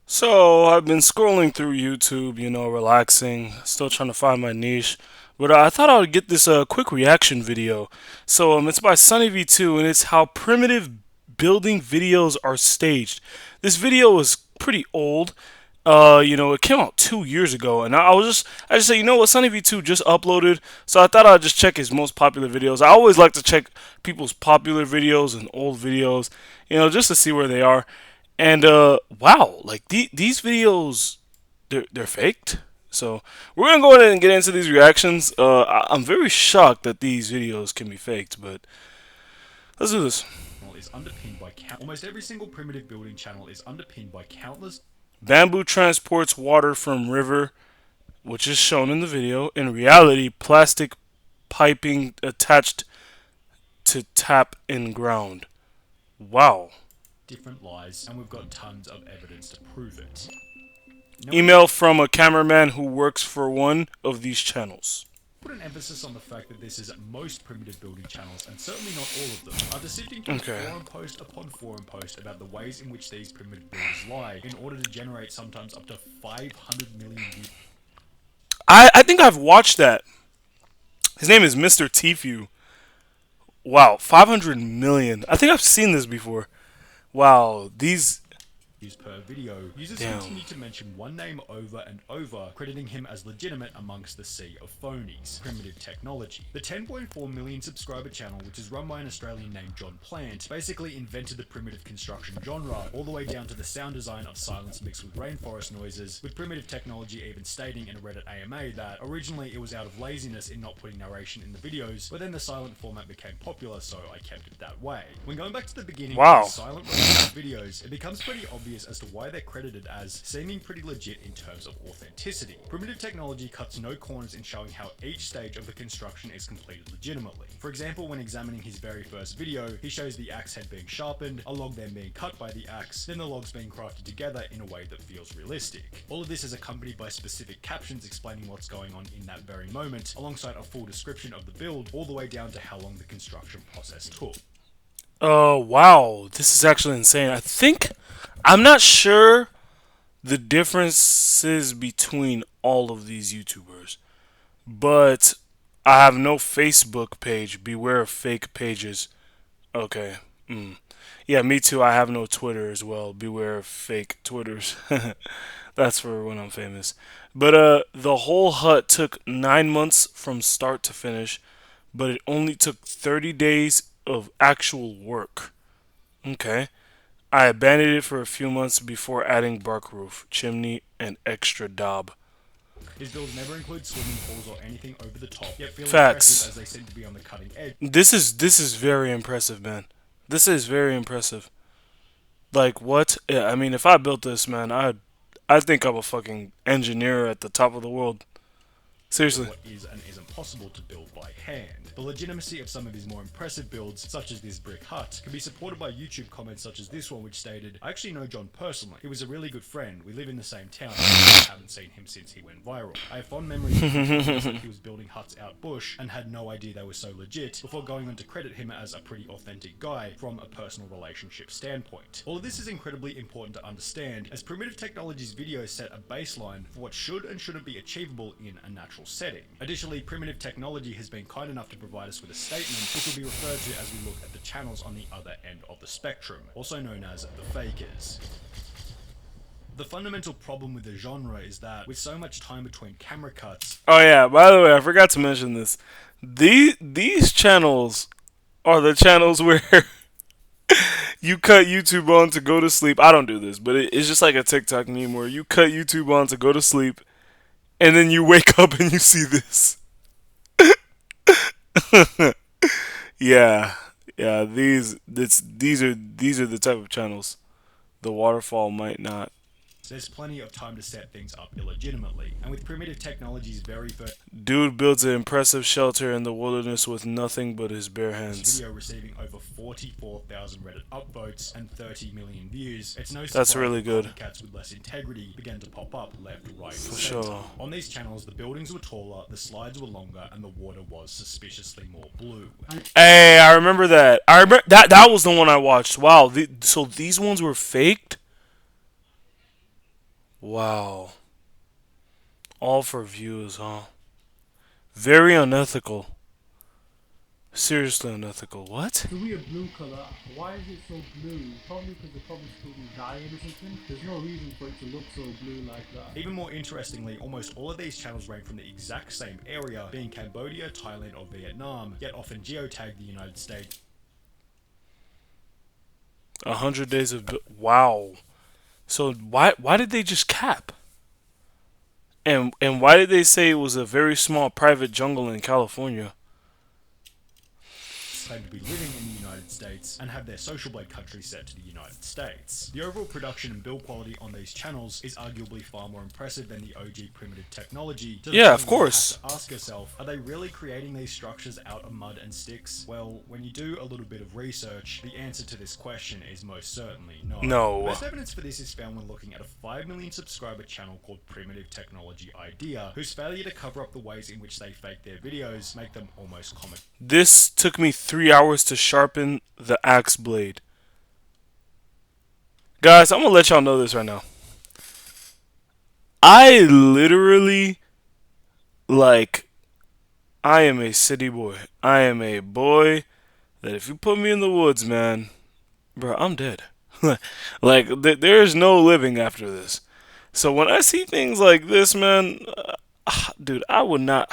So I've been scrolling through YouTube, relaxing, still trying to find my niche. But I thought I would get this quick reaction video. It's by Sunny V2, and it's how primitive building videos are staged. This video is pretty old. It came out 2 years ago, and I just said, you know what, Sunny V2 just uploaded, so I thought I'd just check his most popular videos. I always like to check people's popular videos and old videos, just to see where they are. And wow, like these videos, they're faked. So we're gonna go ahead and get into these reactions. I'm very shocked that these videos can be faked, but let's do this. Is underpinned by almost every single primitive building channel is underpinned by countless Bamboo transports water from river, which is shown in the video. In reality, plastic piping attached to tap in ground. Wow. different lies, and we've got tons of evidence to prove it. Email from a cameraman who works for one of these channels. Put an emphasis on the fact that this is most primitive building channels, and certainly not all of them. After sifting through forum post upon forum post about the ways in which these primitive builders lie, in order to generate sometimes up to 500 million views. I think I've watched that. His name is Mr. Tfue. Wow, 500 million. I think I've seen this before. Wow, these. Per video, users Damn. continue to mention one name over and over, crediting him as legitimate amongst the sea of phonies, primitive technology. The 10.4 million subscriber channel, which is run by an Australian named John Plant, basically invented the primitive construction genre, all the way down to the sound design of silence mixed with rainforest noises, with primitive technology even stating in a Reddit AMA that originally it was out of laziness in not putting narration in the videos, but then the silent format became popular, so I kept it that way. When going back to the beginning of the silent videos, it becomes pretty obvious as to why they're credited as seeming pretty legit in terms of authenticity. Primitive technology cuts no corners in showing how each stage of the construction is completed legitimately. For example, when examining his very first video, he shows the axe head being sharpened, a log then being cut by the axe, then the logs being crafted together in a way that feels realistic. All of this is accompanied by specific captions explaining what's going on in that very moment, alongside a full description of the build, all the way down to how long the construction process took. Wow, this is actually insane. I'm not sure the differences between all of these YouTubers, but I have no Facebook page. Beware of fake pages. Okay. Yeah, me too. I have no Twitter as well. Beware of fake Twitters. That's for when I'm famous. But the whole hut took 9 months from start to finish, but it only took 30 days of actual work. Okay. I abandoned it for a few months before adding bark roof, chimney, and extra daub. His builds never include swimming pools or anything over the top, yet feel Facts. impressive as they seem to be on the cutting edge. This is very impressive, man. This is very impressive. Like what? Yeah, I mean, if I built this, man, I think I'm a fucking engineer at the top of the world. Seriously. What is and isn't possible to build by hand. The legitimacy of some of his more impressive builds, such as this brick hut, can be supported by YouTube comments such as this one, which stated, "I actually know John personally. He was a really good friend. We live in the same town. I haven't seen him since he went viral. I have fond memories of him he was building huts out bush and had no idea they were so legit, before going on to credit him as a pretty authentic guy from a personal relationship standpoint." All of this is incredibly important to understand, as Primitive Technology's videos set a baseline for what should and shouldn't be achievable in a natural setting. Additionally, Primitive Technology has been kind enough to provide us with a statement which will be referred to as we look at the channels on the other end of the spectrum, also known as the fakers. The fundamental problem with the genre is that, with so much time between camera cuts... Oh yeah, by the way, I forgot to mention this. These channels are the channels where you cut YouTube on to go to sleep. I don't do this, but it's just like a TikTok meme where you cut YouTube on to go to sleep, and then you wake up and you see this. Yeah, yeah. These are the type of channels. The waterfall might not. There's plenty of time to set things up illegitimately, and with Primitive Technology's very first Dude builds an impressive shelter in the wilderness with nothing but his bare hands. video receiving over 44,000 Reddit upvotes and 30 million views, it's no surprise That's really good. copycats with less integrity began to pop up left, right, and For center. sure. On these channels, the buildings were taller, the slides were longer, and the water was suspiciously more blue. Hey, I remember that. I remember that was the one I watched. Wow. So these ones were faked? Wow. All for views, huh? Very unethical. Seriously unethical. What? It's a weird blue color. Why is it so blue? Probably because they're probably student dying or something. There's no reason for it to look so blue like that. Even more interestingly, almost all of these channels range from the exact same area, being Cambodia, Thailand, or Vietnam, yet often geotag the United States. 100 days of wow. So why did they just cap? And why did they say it was a very small private jungle in California? Claim to be living in the United States and have their Social Blade country set to the United States. The overall production and build quality on these channels is arguably far more impressive than the OG primitive technology. To the Yeah, point of where you course. have to ask yourself, are they really creating these structures out of mud and sticks? Well, when you do a little bit of research, the answer to this question is most certainly no. No. Best evidence for this is found when looking at a 5 million subscriber channel called Primitive Technology Idea, whose failure to cover up the ways in which they fake their videos make them almost comic. This took me 3 hours to sharpen the axe blade. Guys, I'm gonna let y'all know this right now. I literally, like, I am a city boy. I am a boy that if you put me in the woods, man, bro, I'm dead. Like, there's no living after this. So when I see things like this, man, dude, I would not.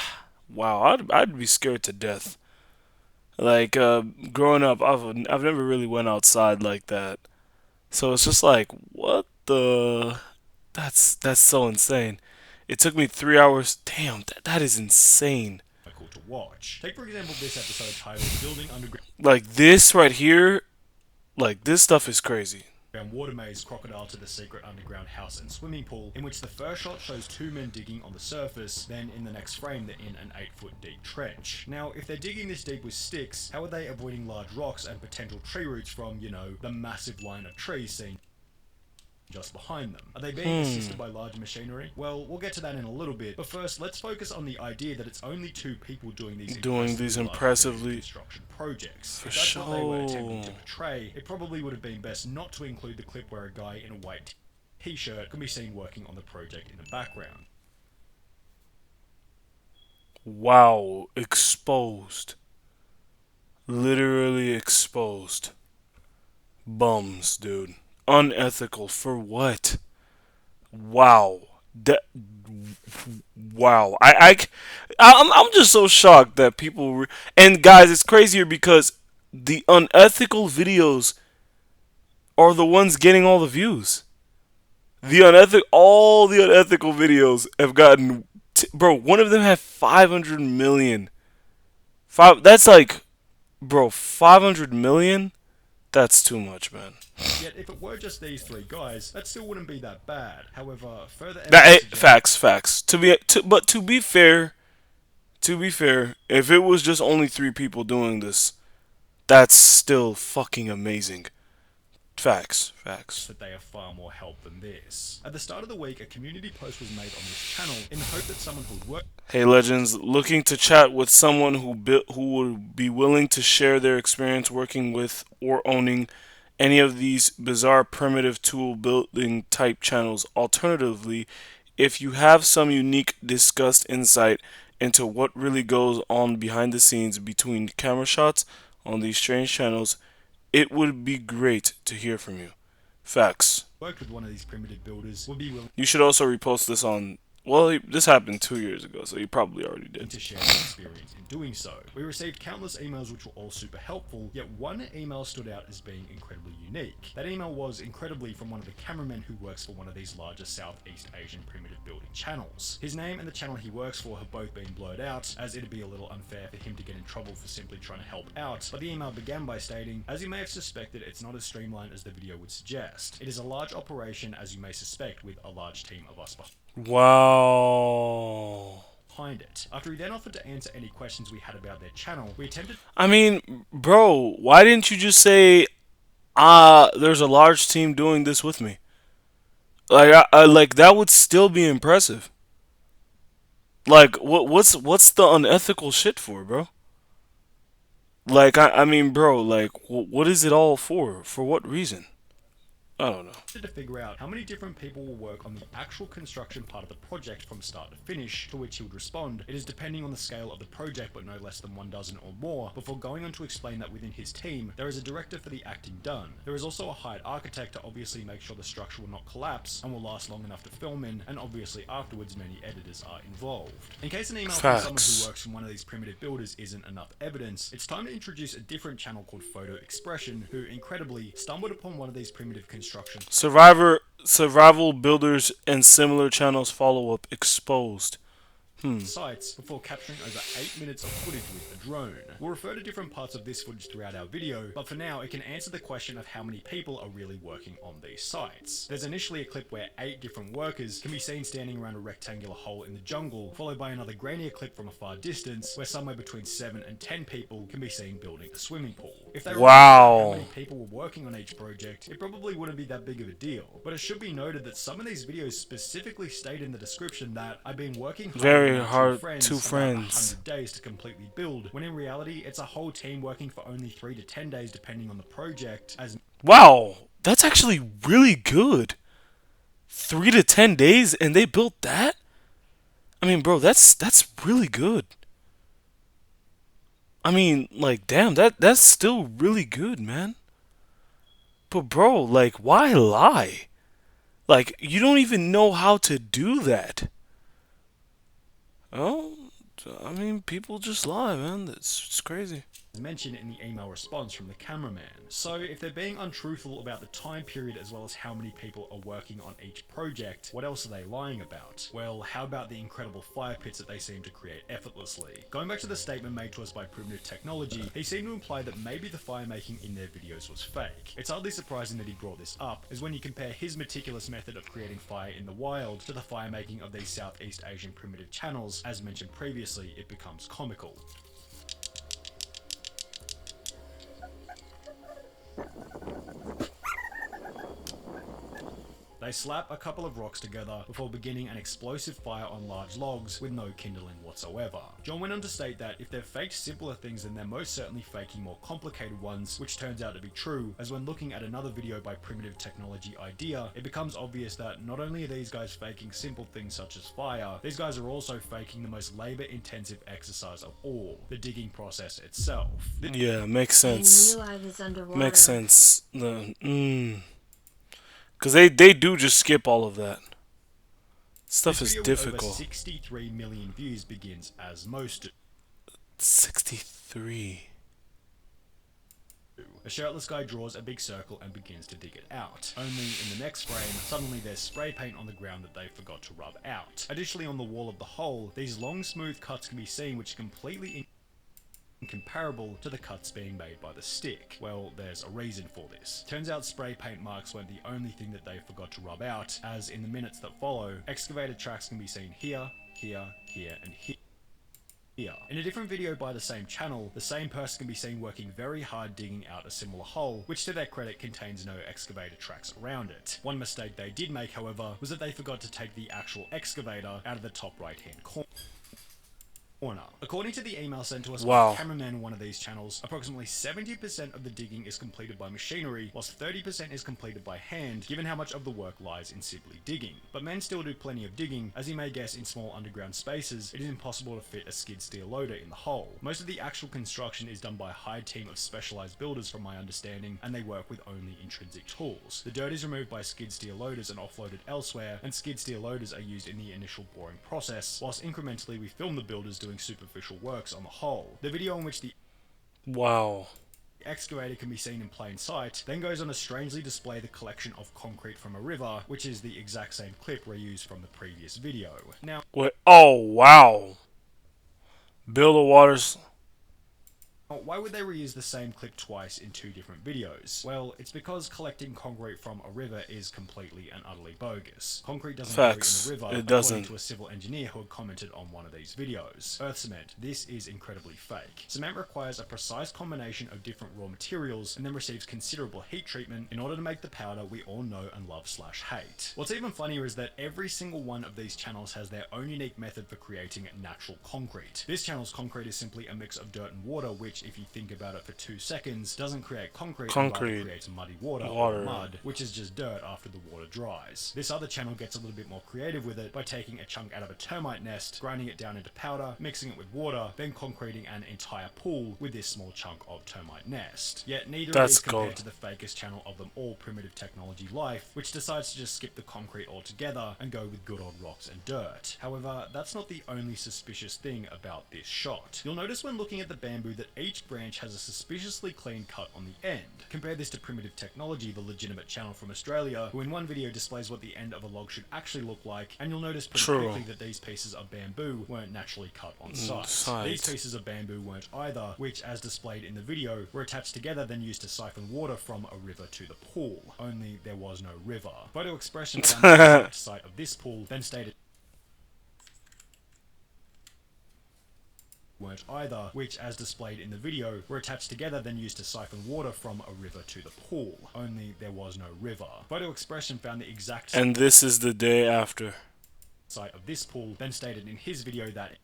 Wow, I'd be scared to death. Like, growing up, I've never really went outside like that. So it's just like, what the? That's so insane. It took me 3 hours. Damn, that is insane. To watch. Take for example this episode titled Building Underground Like this right here, like this stuff is crazy. Water Maze Crocodile to the Secret Underground House and Swimming Pool, in which the first shot shows two men digging on the surface, then in the next frame they're in an 8-foot deep trench. Now, if they're digging this deep with sticks, how are they avoiding large rocks and potential tree roots from, you know, the massive line of trees seen just behind them? Are they being assisted by large machinery? Well, we'll get to that in a little bit, but first let's focus on the idea that it's only two people doing these impressively construction projects. for If that's what they were attempting to sure. portray, it probably would have been best not to include the clip where a guy in a white t-shirt can be seen working on the project in the background. Wow, exposed. Literally exposed. Bums, dude. Unethical for what? Wow. That. Wow. I'm just so shocked that people. And guys, it's crazier because the unethical videos are the ones getting all the views. All the unethical videos have gotten. Bro, one of them had 500 million. That's like, bro, 500 million? That's too much, man. Yet, if it were just these three guys, that still wouldn't be that bad. However, further That, evidence suggests facts. But to be fair, if it was just only 3 people doing this, that's still fucking amazing. Facts. that they are far more help than this. At the start of the week, a community post was made on this channel in the hope that someone who would work Hey legends, looking to chat with someone who would be willing to share their experience working with or owning any of these bizarre primitive tool building type channels. Alternatively, if you have some unique discussed insight into what really goes on behind the scenes between camera shots on these strange channels, it would be great to hear from you. Facts. worked with one of these primitive builders would be willing You should also repost this on. Well, this happened 2 years ago, so you probably already did. to share their experience in doing so. We received countless emails which were all super helpful, yet one email stood out as being incredibly unique. That email was incredibly from one of the cameramen who works for one of these larger Southeast Asian primitive building channels. His name and the channel he works for have both been blurred out, as it'd be a little unfair for him to get in trouble for simply trying to help out, but the email began by stating, "As you may have suspected, it's not as streamlined as the video would suggest. It is a large operation, as you may suspect, with a large team of us Wow. behind it." After he then offered to answer any questions we had about their channel, we attempted I mean, bro, why didn't you just say, there's a large team doing this with me? Like, like that would still be impressive. Like, what's the unethical shit for, bro? Like, I mean, bro, like, what is it all for? For what reason? I don't know. To figure out how many different people will work on the actual construction part of the project from start to finish, to which he would respond, it is depending on the scale of the project but no less than 1 dozen or more, before going on to explain that within his team, there is a director for the acting done. There is also a hired architect to obviously make sure the structure will not collapse and will last long enough to film in, and obviously afterwards many editors are involved. In case an email from someone who works from one of these primitive builders isn't enough evidence, it's time to introduce a different channel called Photo Expression, who incredibly stumbled upon one of these primitive constructions Survival builders and similar channels follow up exposed. Sites before capturing over 8 minutes of footage with a drone. We'll refer to different parts of this footage throughout our video, but for now it can answer the question of how many people are really working on these sites. There's initially a clip where 8 different workers can be seen standing around a rectangular hole in the jungle, followed by another grainier clip from a far distance where somewhere between 7 and 10 people can be seen building a swimming pool. If they were how many people were working on each project, it probably wouldn't be that big of a deal, but it should be noted that some of these videos specifically state in the description that I've been working hard two friends 100 days to completely build, when in reality it's a whole team working for only 3 to 10 days depending on the project. As wow, that's actually really good. 3 to 10 days and they built that? I mean, bro, that's really good. I mean, like, damn, that's still really good, man. But bro, like, why lie? Like, you don't even know how to do that. Oh, I mean, people just lie, man. It's crazy. Mentioned in the email response from the cameraman. So if they're being untruthful about the time period as well as how many people are working on each project, what else are they lying about? Well, how about the incredible fire pits that they seem to create effortlessly? Going back to the statement made to us by Primitive Technology, he seemed to imply that maybe the fire making in their videos was fake. It's hardly surprising that he brought this up, as when you compare his meticulous method of creating fire in the wild to the fire making of these Southeast Asian primitive channels, as mentioned previously, it becomes comical. They slap a couple of rocks together before beginning an explosive fire on large logs with no kindling whatsoever. John went on to state that if they've faked simpler things, then they're most certainly faking more complicated ones, which turns out to be true, as when looking at another video by Primitive Technology Idea, it becomes obvious that not only are these guys faking simple things such as fire, these guys are also faking the most labor-intensive exercise of all, the digging process itself. Yeah, makes sense. I knew I was underwater. Makes sense. Because they do just skip all of that. Stuff is difficult. With over 63 million views begins as most 63. A shirtless guy draws a big circle and begins to dig it out. Only in the next frame, suddenly there's spray paint on the ground that they forgot to rub out. Additionally, on the wall of the hole, these long smooth cuts can be seen which are completely incomparable to the cuts being made by the stick. Well, there's a reason for this. Turns out spray paint marks weren't the only thing that they forgot to rub out, as in the minutes that follow, excavator tracks can be seen here, here, here, and here. In a different video by the same channel, the same person can be seen working very hard digging out a similar hole, which to their credit contains no excavator tracks around it. One mistake they did make, however, was that they forgot to take the actual excavator out of the top right hand corner. According to the email sent to us by the cameraman on one of these channels, approximately 70% of the digging is completed by machinery, whilst 30% is completed by hand, given how much of the work lies in simply digging. But men still do plenty of digging, as you may guess in small underground spaces, it is impossible to fit a skid steer loader in the hole. Most of the actual construction is done by a hired team of specialized builders from my understanding, and they work with only intrinsic tools. The dirt is removed by skid steer loaders and offloaded elsewhere, and skid steer loaders are used in the initial boring process, whilst incrementally we film the builders doing superficial works on the whole. The video in which the excavator can be seen in plain sight then goes on to strangely display the collection of concrete from a river, which is the exact same clip reused from the previous video. Now, oh wow. Bill of Waters. why would they reuse the same clip twice in 2 different videos? Well, it's because collecting concrete from a river is completely and utterly bogus. Concrete doesn't grow in the river, according to a civil engineer who had commented on one of these videos. Earth cement. This is incredibly fake. Cement requires a precise combination of different raw materials and then receives considerable heat treatment in order to make the powder we all know and love / hate. What's even funnier is that every single one of these channels has their own unique method for creating natural concrete. This channel's concrete is simply a mix of dirt and water, which which, if you think about it for 2 seconds, doesn't create concrete, but Concrete. rather creates muddy water Water. or mud, which is just dirt after the water dries. This other channel gets a little bit more creative with it by taking a chunk out of a termite nest, grinding it down into powder, mixing it with water, then concreting an entire pool with this small chunk of termite nest. Yet neither of That's these compared cool. to the fakest channel of them all, Primitive Technology Life, which decides to just skip the concrete altogether and go with good old rocks and dirt. However, that's not the only suspicious thing about this shot. You'll notice when looking at the bamboo that each branch has a suspiciously clean cut on the end. Compare this to Primitive Technology, the legitimate channel from Australia, who in one video displays what the end of a log should actually look like, and you'll notice pretty True. quickly that these pieces of bamboo weren't naturally cut on site. site. These pieces of bamboo weren't either, which, as displayed in the video, were attached together then used to siphon water from a river to the pool. Only there was no river. Photo Expression found the exact site of this pool, then stated weren't either, which, as displayed in the video, were attached together then used to siphon water from a river to the pool. Only there was no river. Photo Expression found the exact And this is the day after. site of this pool, then stated in his video that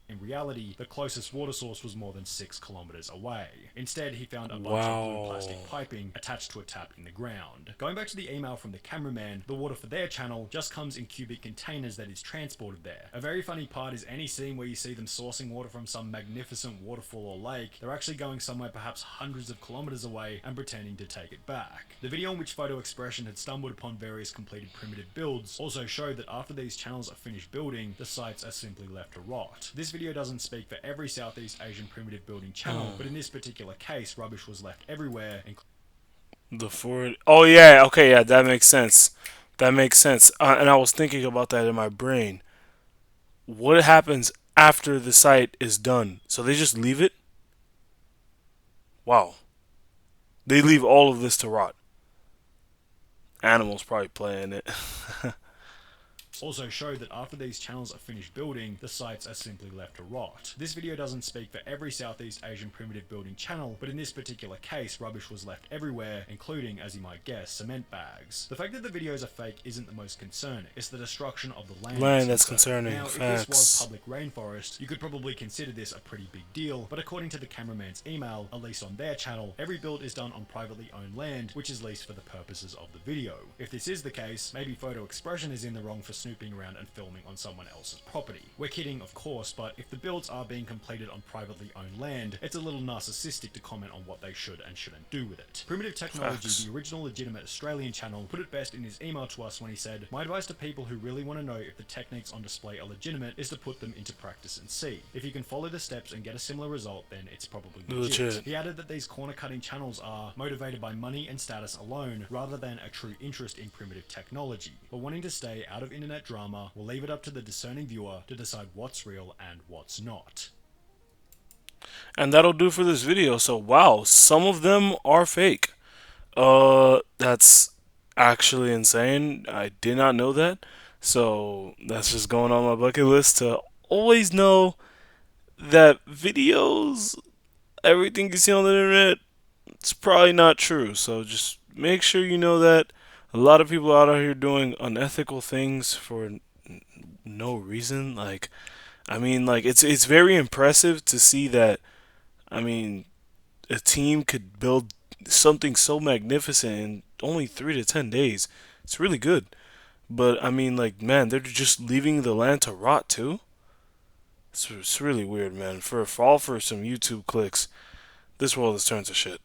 in reality, the closest water source was more than 6 kilometers away. Instead, he found a bunch of blue plastic piping attached to a tap in the ground. Going back to the email from the cameraman, the water for their channel just comes in cubic containers that is transported there. A very funny part is any scene where you see them sourcing water from some magnificent waterfall or lake, they're actually going somewhere perhaps hundreds of kilometers away and pretending to take it back. The video in which Photo Expression had stumbled upon various completed primitive builds also showed that after these channels are finished building, the sites are simply left to rot. This video doesn't speak for every Southeast Asian primitive building channel, but in this particular case, rubbish was left everywhere, The Ford. Oh yeah. Okay. Yeah. That makes sense. That makes sense. And I was thinking about that in my brain. What happens after the site is done? So they just leave it? Wow. They leave all of this to rot. Animals probably playing it. also showed that after these channels are finished building, the sites are simply left to rot. This video doesn't speak for every Southeast Asian primitive building channel, but in this particular case, rubbish was left everywhere, including, as you might guess, cement bags. The fact that the videos are fake isn't the most concerning, it's the destruction of the land. That's concerning. Now, Facts. if this was public rainforest, you could probably consider this a pretty big deal, but according to the cameraman's email, at least on their channel, every build is done on privately owned land, which is leased for the purposes of the video. If this is the case, maybe Photo Expression is in the wrong for snooping around and filming on someone else's property. We're kidding, of course, but if the builds are being completed on privately owned land, it's a little narcissistic to comment on what they should and shouldn't do with it. Primitive Technology, Facts. the original legitimate Australian channel, put it best in his email to us when he said, "My advice to people who really want to know if the techniques on display are legitimate is to put them into practice and see. If you can follow the steps and get a similar result, then it's probably legit." He added that these corner-cutting channels are motivated by money and status alone, rather than a true interest in primitive technology. But wanting to stay out of internet drama, we'll leave it up to the discerning viewer to decide what's real and what's not. And that'll do for this video. So wow, some of them are fake. That's actually insane. I did not know that. So that's just going on my bucket list to always know that videos, everything you see on the internet, it's probably not true. So just make sure you know that a lot of people out here doing unethical things for no reason. Like, I mean, like it's very impressive to see that. I mean, a team could build something so magnificent in only 3 to 10 days. It's really good. But I mean, like, man, they're just leaving the land to rot too. It's really weird, man. For all for some YouTube clicks, this world has turned to shit.